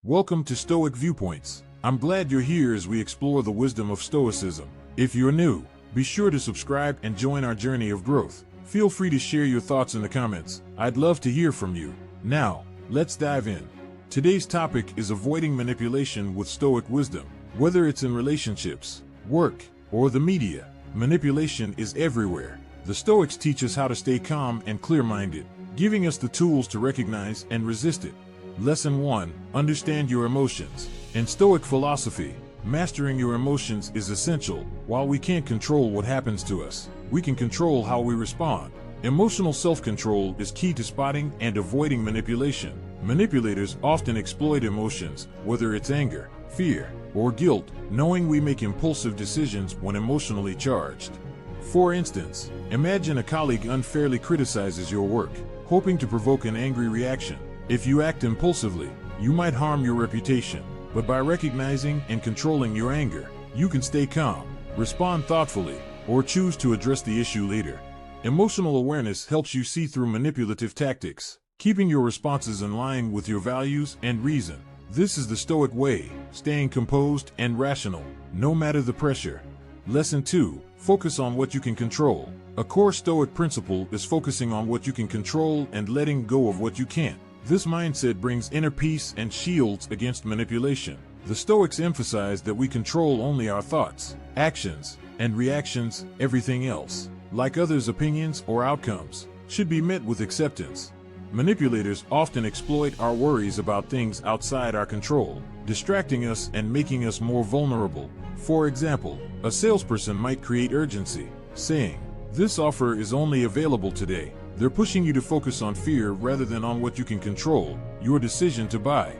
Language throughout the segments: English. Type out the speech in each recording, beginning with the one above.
Welcome to Stoic Viewpoints. I'm glad you're here as we explore the wisdom of Stoicism. If you're new, be sure to subscribe and join our journey of growth. Feel free to share your thoughts in the comments. I'd love to hear from you. Now, let's dive in. Today's topic is avoiding manipulation with Stoic wisdom. Whether it's in relationships, work, or the media, manipulation is everywhere. The Stoics teach us how to stay calm and clear-minded, giving us the tools to recognize and resist it. Lesson 1. Understand your emotions. In Stoic philosophy, mastering your emotions is essential. While we can't control what happens to us, we can control how we respond. Emotional self-control is key to spotting and avoiding manipulation. Manipulators often exploit emotions, whether it's anger, fear, or guilt, knowing we make impulsive decisions when emotionally charged. For instance, imagine a colleague unfairly criticizes your work, hoping to provoke an angry reaction. If you act impulsively, you might harm your reputation, but by recognizing and controlling your anger, you can stay calm, respond thoughtfully, or choose to address the issue later. Emotional awareness helps you see through manipulative tactics, keeping your responses in line with your values and reason. This is the Stoic way, staying composed and rational, no matter the pressure. Lesson 2. Focus on what you can control. A core Stoic principle is focusing on what you can control and letting go of what you can't. This mindset brings inner peace and shields against manipulation. The Stoics emphasize that we control only our thoughts, actions, and reactions. Everything else, like others' opinions or outcomes, should be met with acceptance. Manipulators often exploit our worries about things outside our control, distracting us and making us more vulnerable. For example, a salesperson might create urgency, saying, "This offer is only available today." They're pushing you to focus on fear rather than on what you can control, your decision to buy.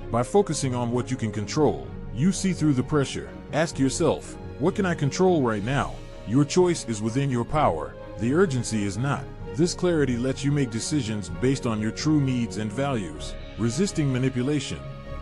By focusing on what you can control, you see through the pressure. Ask yourself, what can I control right now? Your choice is within your power. The urgency is not. This clarity lets you make decisions based on your true needs and values, resisting manipulation.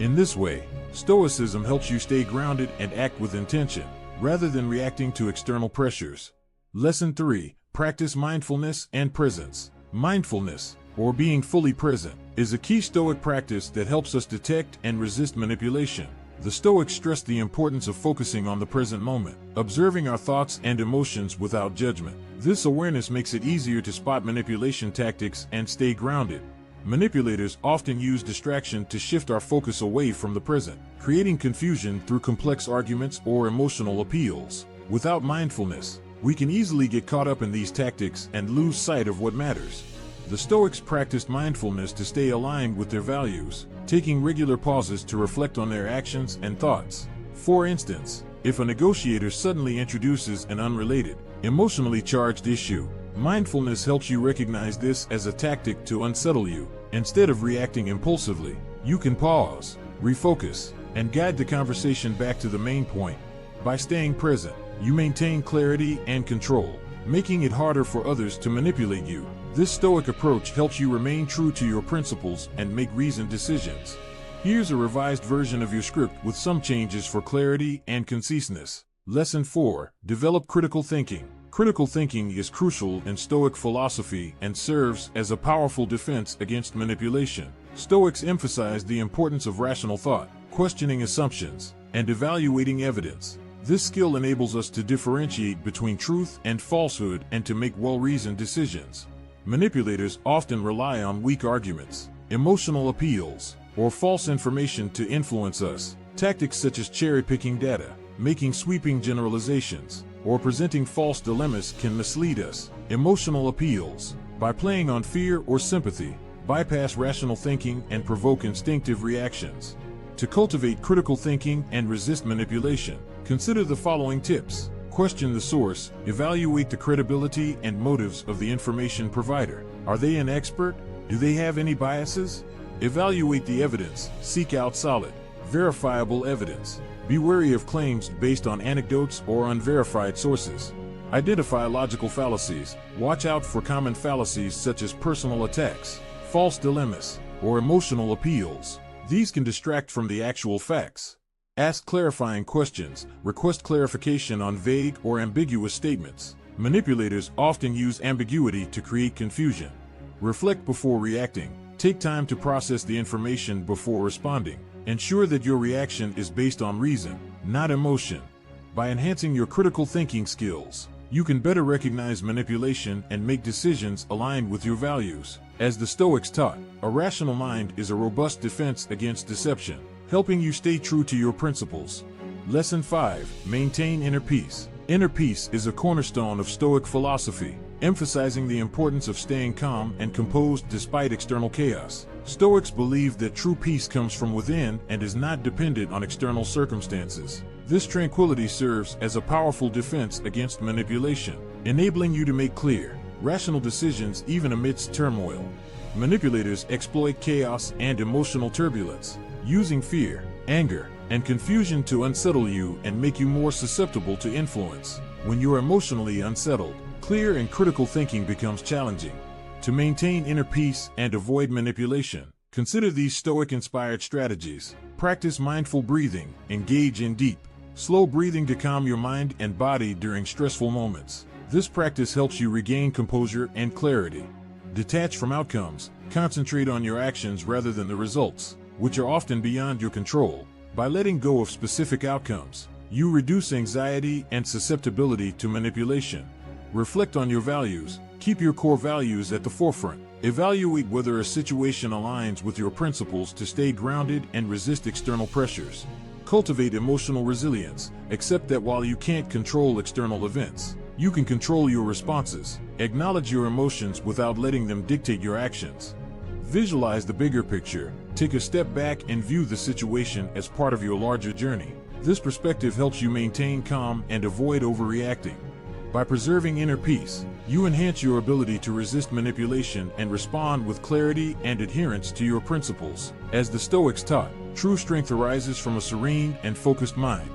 In this way, Stoicism helps you stay grounded and act with intention, rather than reacting to external pressures. Lesson 3. Practice mindfulness and presence. Mindfulness, or being fully present, is a key Stoic practice that helps us detect and resist manipulation. The Stoics stress the importance of focusing on the present moment, observing our thoughts and emotions without judgment. This awareness makes it easier to spot manipulation tactics and stay grounded. Manipulators often use distraction to shift our focus away from the present, creating confusion through complex arguments or emotional appeals. Without mindfulness, we can easily get caught up in these tactics and lose sight of what matters. The Stoics practiced mindfulness to stay aligned with their values, taking regular pauses to reflect on their actions and thoughts. For instance, if a negotiator suddenly introduces an unrelated, emotionally charged issue, mindfulness helps you recognize this as a tactic to unsettle you. Instead of reacting impulsively, you can pause, refocus, and guide the conversation back to the main point. By staying present, you maintain clarity and control, making it harder for others to manipulate you. This Stoic approach helps you remain true to your principles and make reasoned decisions. Here's a revised version of your script with some changes for clarity and conciseness. Lesson 4. Develop critical thinking. Critical thinking is crucial in Stoic philosophy and serves as a powerful defense against manipulation. Stoics emphasize the importance of rational thought, questioning assumptions, and evaluating evidence. This skill enables us to differentiate between truth and falsehood and to make well-reasoned decisions. Manipulators often rely on weak arguments, emotional appeals, or false information to influence us. Tactics such as cherry-picking data, making sweeping generalizations, or presenting false dilemmas can mislead us. Emotional appeals, by playing on fear or sympathy, bypass rational thinking and provoke instinctive reactions. To cultivate critical thinking and resist manipulation, consider the following tips. Question the source, evaluate the credibility and motives of the information provider. Are they an expert? Do they have any biases? Evaluate the evidence, seek out solid, verifiable evidence. Be wary of claims based on anecdotes or unverified sources. Identify logical fallacies. Watch out for common fallacies such as personal attacks, false dilemmas, or emotional appeals. These can distract from the actual facts. Ask clarifying questions. Request clarification on vague or ambiguous statements. Manipulators often use ambiguity to create confusion. Reflect before reacting. Take time to process the information before responding. Ensure that your reaction is based on reason, not emotion. By enhancing your critical thinking skills, you can better recognize manipulation and make decisions aligned with your values. As the Stoics taught, a rational mind is a robust defense against deception, helping you stay true to your principles. Lesson 5. Maintain inner peace. Inner peace is a cornerstone of Stoic philosophy, emphasizing the importance of staying calm and composed despite external chaos. Stoics believe that true peace comes from within and is not dependent on external circumstances. This tranquility serves as a powerful defense against manipulation, enabling you to make clear, rational decisions even amidst turmoil. Manipulators exploit chaos and emotional turbulence, using fear, anger, and confusion to unsettle you and make you more susceptible to influence. When you're emotionally unsettled, clear and critical thinking becomes challenging. To maintain inner peace and avoid manipulation, consider these Stoic-inspired strategies. Practice mindful breathing. Engage in deep, slow breathing to calm your mind and body during stressful moments. This practice helps you regain composure and clarity. Detach from outcomes. Concentrate on your actions rather than the results, which are often beyond your control. By letting go of specific outcomes, you reduce anxiety and susceptibility to manipulation. Reflect on your values. Keep your core values at the forefront. Evaluate whether a situation aligns with your principles to stay grounded and resist external pressures. Cultivate emotional resilience. Accept that while you can't control external events, you can control your responses. Acknowledge your emotions without letting them dictate your actions. Visualize the bigger picture. Take a step back and view the situation as part of your larger journey. This perspective helps you maintain calm and avoid overreacting. By preserving inner peace, you enhance your ability to resist manipulation and respond with clarity and adherence to your principles. As the Stoics taught, true strength arises from a serene and focused mind.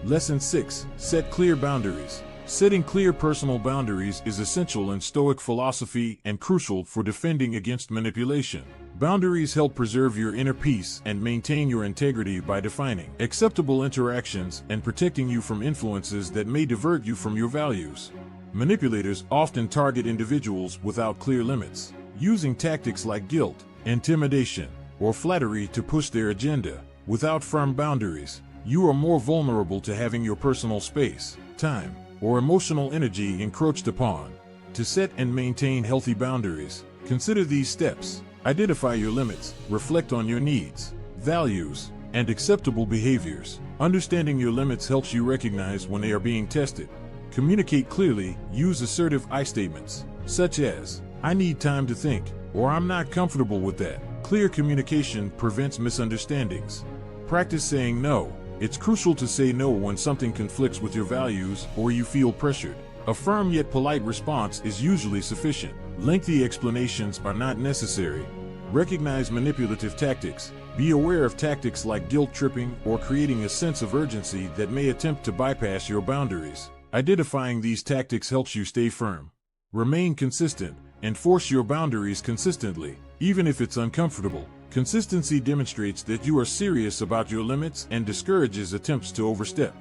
Lesson 6. Set clear boundaries. Setting clear personal boundaries is essential in Stoic philosophy and crucial for defending against manipulation. Boundaries help preserve your inner peace and maintain your integrity by defining acceptable interactions and protecting you from influences that may divert you from your values. Manipulators often target individuals without clear limits, using tactics like guilt, intimidation, or flattery to push their agenda. Without firm boundaries, you are more vulnerable to having your personal space, time, or emotional energy encroached upon. To set and maintain healthy boundaries, consider these steps. Identify your limits, reflect on your needs, values, and acceptable behaviors. Understanding your limits helps you recognize when they are being tested. Communicate clearly. Use assertive I statements, such as, "I need time to think," or "I'm not comfortable with that." Clear communication prevents misunderstandings. Practice saying no. It's crucial to say no when something conflicts with your values or you feel pressured. A firm yet polite response is usually sufficient. Lengthy explanations are not necessary. Recognize manipulative tactics. Be aware of tactics like guilt tripping or creating a sense of urgency that may attempt to bypass your boundaries. Identifying these tactics helps you stay firm. Remain consistent. Enforce your boundaries consistently, even if it's uncomfortable. Consistency demonstrates that you are serious about your limits and discourages attempts to overstep.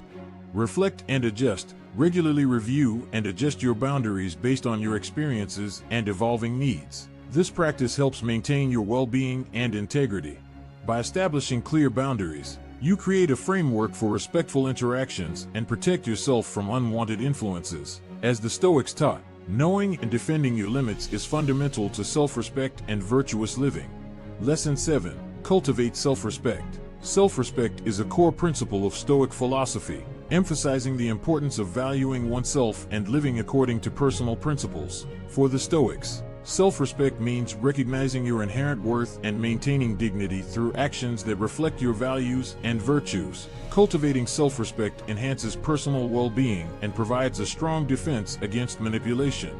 Reflect and adjust. Regularly review and adjust your boundaries based on your experiences and evolving needs. This practice helps maintain your well-being and integrity. By establishing clear boundaries, you create a framework for respectful interactions and protect yourself from unwanted influences. As the Stoics taught, knowing and defending your limits is fundamental to self-respect and virtuous living. Lesson 7. Cultivate self-respect. Self-respect is a core principle of Stoic philosophy, emphasizing the importance of valuing oneself and living according to personal principles. For the Stoics, self-respect means recognizing your inherent worth and maintaining dignity through actions that reflect your values and virtues. Cultivating self-respect enhances personal well-being and provides a strong defense against manipulation.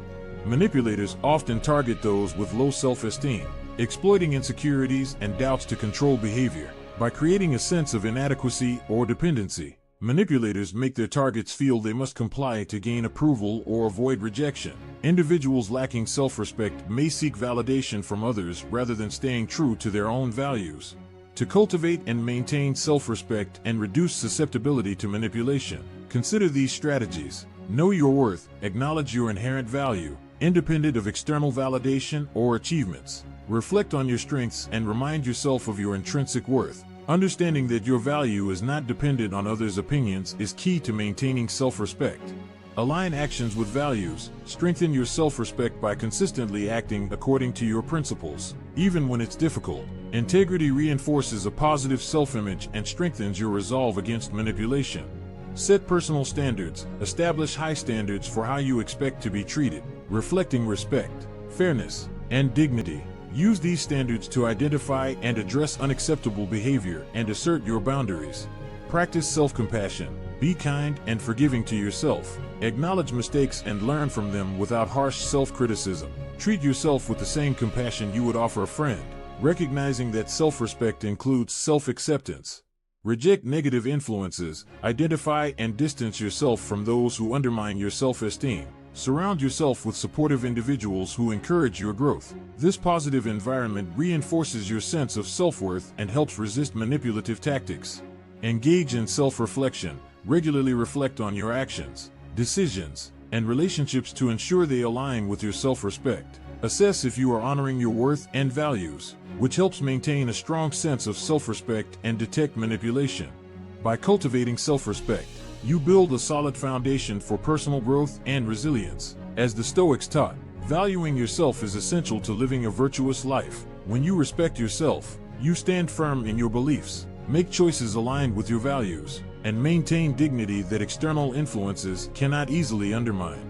Manipulators often target those with low self-esteem, exploiting insecurities and doubts to control behavior. By creating a sense of inadequacy or dependency, manipulators make their targets feel they must comply to gain approval or avoid rejection. Individuals lacking self-respect may seek validation from others rather than staying true to their own values. To cultivate and maintain self-respect and reduce susceptibility to manipulation, consider these strategies. Know your worth. Acknowledge your inherent value, independent of external validation or achievements. Reflect on your strengths and remind yourself of your intrinsic worth. Understanding that your value is not dependent on others' opinions is key to maintaining self-respect. Align actions with values. Strengthen your self-respect by consistently acting according to your principles, even when it's difficult. Integrity reinforces a positive self-image and strengthens your resolve against manipulation. Set personal standards. Establish high standards for how you expect to be treated, reflecting respect, fairness, and dignity. Use these standards to identify and address unacceptable behavior and assert your boundaries. Practice self-compassion. Be kind and forgiving to yourself. Acknowledge mistakes and learn from them without harsh self-criticism. Treat yourself with the same compassion you would offer a friend, recognizing that self-respect includes self-acceptance. Reject negative influences. Identify and distance yourself from those who undermine your self-esteem. Surround yourself with supportive individuals who encourage your growth. This positive environment reinforces your sense of self-worth and helps resist manipulative tactics. Engage in self-reflection. Regularly reflect on your actions, decisions, and relationships to ensure they align with your self-respect. Assess if you are honoring your worth and values, which helps maintain a strong sense of self-respect and detect manipulation. By cultivating self-respect, you build a solid foundation for personal growth and resilience. As the Stoics taught, valuing yourself is essential to living a virtuous life. When you respect yourself, you stand firm in your beliefs, make choices aligned with your values, and maintain dignity that external influences cannot easily undermine.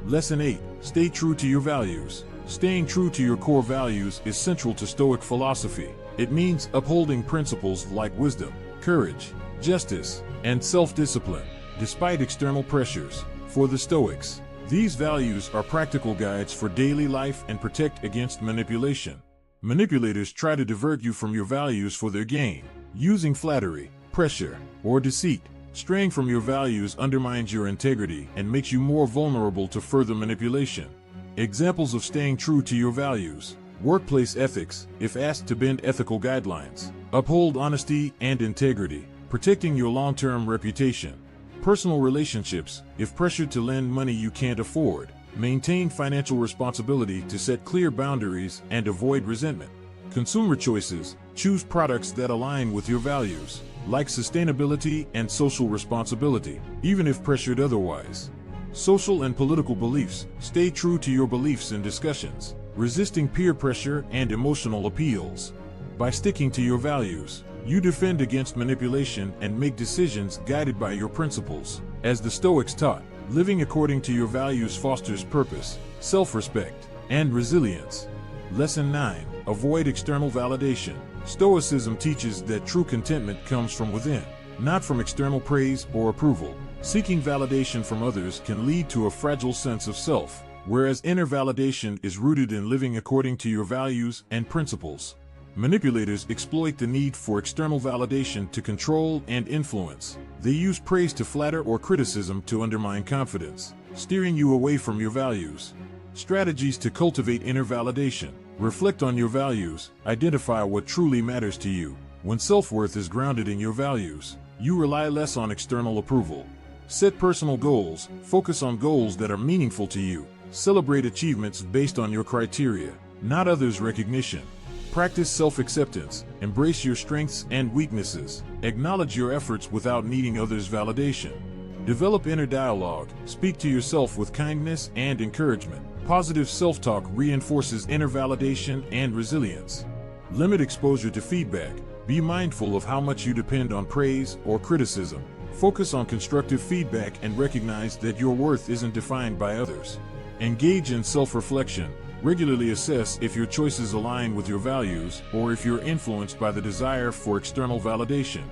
Lesson 8. Stay true to your values. Staying true to your core values is central to Stoic philosophy. It means upholding principles like wisdom, courage, justice, and self-discipline, despite external pressures. For the Stoics, these values are practical guides for daily life and protect against manipulation. Manipulators try to divert you from your values for their gain, using flattery, pressure, or deceit. Straying from your values undermines your integrity and makes you more vulnerable to further manipulation. Examples of staying true to your values. Workplace ethics. If asked to bend ethical guidelines, uphold honesty and integrity, protecting your long-term reputation. Personal relationships. If pressured to lend money you can't afford, maintain financial responsibility to set clear boundaries and avoid resentment. Consumer choices. Choose products that align with your values, like sustainability and social responsibility, even if pressured otherwise. Social and political beliefs. Stay true to your beliefs in discussions, resisting peer pressure and emotional appeals. By sticking to your values, you defend against manipulation and make decisions guided by your principles. As the Stoics taught, living according to your values fosters purpose, self-respect, and resilience. Lesson 9. Avoid external validation. Stoicism teaches that true contentment comes from within, not from external praise or approval. Seeking validation from others can lead to a fragile sense of self, whereas inner validation is rooted in living according to your values and principles. Manipulators exploit the need for external validation to control and influence. They use praise to flatter or criticism to undermine confidence, steering you away from your values. Strategies to cultivate inner validation. Reflect on your values. Identify what truly matters to you. When self-worth is grounded in your values, you rely less on external approval. Set personal goals. Focus on goals that are meaningful to you. Celebrate achievements based on your criteria, not others' recognition. Practice self-acceptance. Embrace your strengths and weaknesses. Acknowledge your efforts without needing others' validation. Develop inner dialogue. Speak to yourself with kindness and encouragement. Positive self-talk reinforces inner validation and resilience. Limit exposure to feedback. Be mindful of how much you depend on praise or criticism. Focus on constructive feedback and recognize that your worth isn't defined by others. Engage in self-reflection. Regularly assess if your choices align with your values or if you're influenced by the desire for external validation.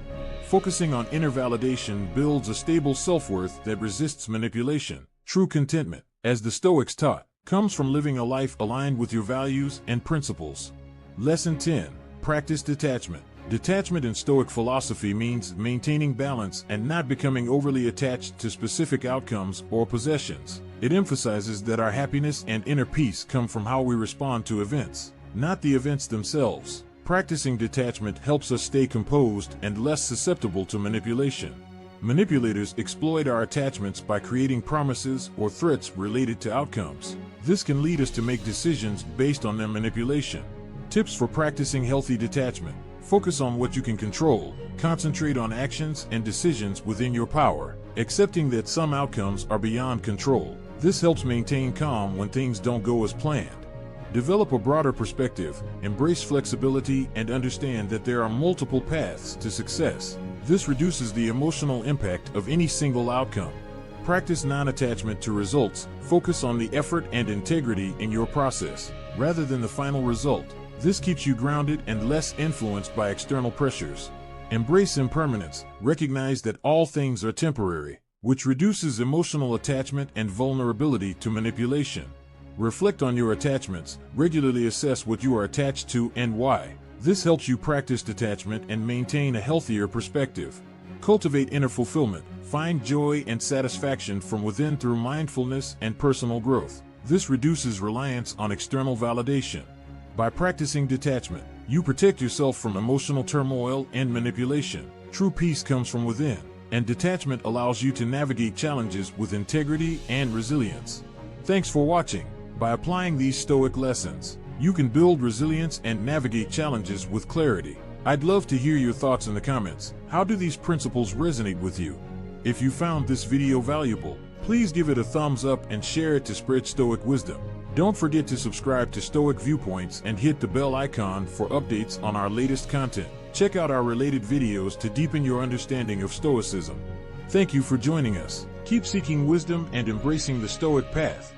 Focusing on inner validation builds a stable self-worth that resists manipulation. True contentment, as the Stoics taught, comes from living a life aligned with your values and principles. Lesson 10. Practice detachment. Detachment in Stoic philosophy means maintaining balance and not becoming overly attached to specific outcomes or possessions. It emphasizes that our happiness and inner peace come from how we respond to events, not the events themselves. Practicing detachment helps us stay composed and less susceptible to manipulation. Manipulators exploit our attachments by creating promises or threats related to outcomes. This can lead us to make decisions based on their manipulation. Tips for practicing healthy detachment. Focus on what you can control, concentrate on actions and decisions within your power, accepting that some outcomes are beyond control. This helps maintain calm when things don't go as planned. Develop a broader perspective, embrace flexibility, and understand that there are multiple paths to success. This reduces the emotional impact of any single outcome. Practice non-attachment to results. Focus on the effort and integrity in your process, rather than the final result. This keeps you grounded and less influenced by external pressures. Embrace impermanence. Recognize that all things are temporary, which reduces emotional attachment and vulnerability to manipulation. Reflect on your attachments. Regularly assess what you are attached to and why. This helps you practice detachment and maintain a healthier perspective. Cultivate inner fulfillment. Find joy and satisfaction from within through mindfulness and personal growth. This reduces reliance on external validation. By practicing detachment, you protect yourself from emotional turmoil and manipulation. True peace comes from within, and detachment allows you to navigate challenges with integrity and resilience. Thanks for watching. By applying these Stoic lessons, you can build resilience and navigate challenges with clarity. I'd love to hear your thoughts in the comments. How do these principles resonate with you? If you found this video valuable, please give it a thumbs up and share it to spread Stoic wisdom. Don't forget to subscribe to Stoic Viewpoints and hit the bell icon for updates on our latest content. Check out our related videos to deepen your understanding of Stoicism. Thank you for joining us. Keep seeking wisdom and embracing the Stoic path.